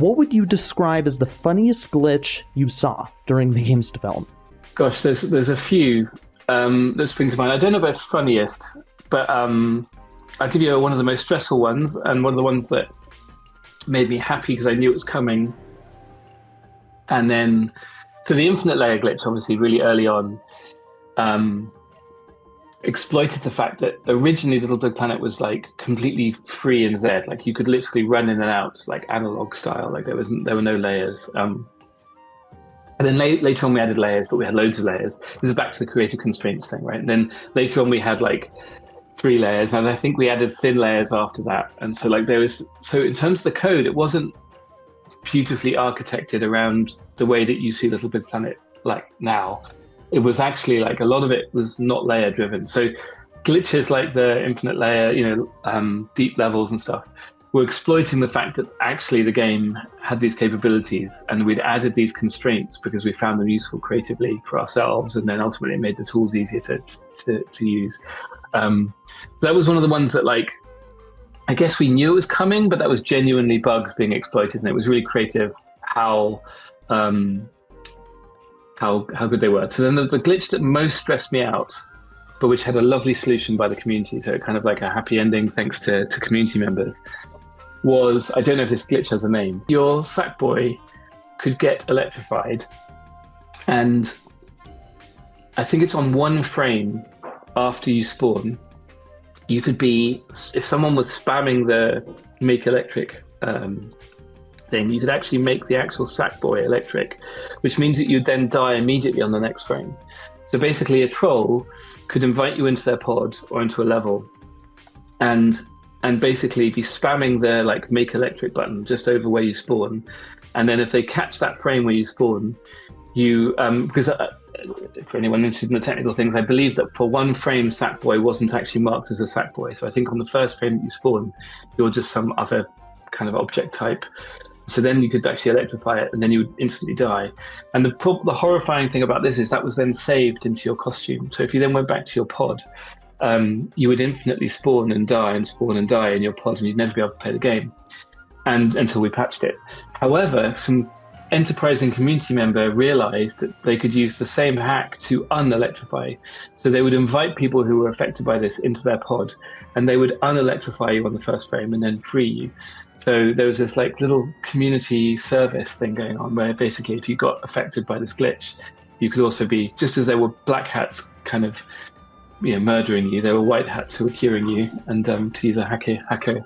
What would you describe as the funniest glitch you saw during the game's development? Gosh, there's a few that spring to mind. I don't know about funniest, but I'll give you one of the most stressful ones, and one of the ones that made me happy because I knew it was coming. And then, so the infinite layer glitch, obviously, really early on, exploited the fact that originally Little Big Planet was like completely free in Z. Like you could literally run in and out like analog style. Like there were no layers. And then later on we added layers, but we had loads of layers. This is back to the creative constraints thing, right? And then later on we had like 3 layers, and I think we added thin layers after that. And so like so in terms of the code, it wasn't beautifully architected around the way that you see Little Big Planet like now. It was actually like a lot of it was not layer driven. So glitches like the infinite layer, deep levels and stuff were exploiting the fact that actually the game had these capabilities, and we'd added these constraints because we found them useful creatively for ourselves, and then ultimately it made the tools easier to use. So that was one of the ones that like, I guess we knew it was coming, but that was genuinely bugs being exploited, and it was really creative how good they were. So then the glitch that most stressed me out, but which had a lovely solution by the community, so kind of like a happy ending thanks to community members, was, I don't know if this glitch has a name, your Sackboy could get electrified, and I think it's on 1 frame after you spawn. You could be, if someone was spamming the make electric thing, you could actually make the actual Sackboy electric, which means that you'd then die immediately on the next frame. So basically a troll could invite you into their pod or into a level and basically be spamming the like make electric button just over where you spawn. And then if they catch that frame where you spawn, you, because for anyone interested in the technical things, I believe that for 1 frame Sackboy wasn't actually marked as a Sackboy. So I think on the first frame that you spawn, you're just some other kind of object type. So then you could actually electrify it, and then you would instantly die. And the horrifying thing about this is that was then saved into your costume. So if you then went back to your pod, you would infinitely spawn and die in your pod, and you'd never be able to play the game, and until we patched it. However, some enterprising community member realized that they could use the same hack to unelectrify. So they would invite people who were affected by this into their pod, and they would unelectrify you on the first frame and then free you. So there was this like little community service thing going on where basically if you got affected by this glitch, you could also be, just as there were black hats kind of murdering you, there were white hats who were curing you, and to use a hacker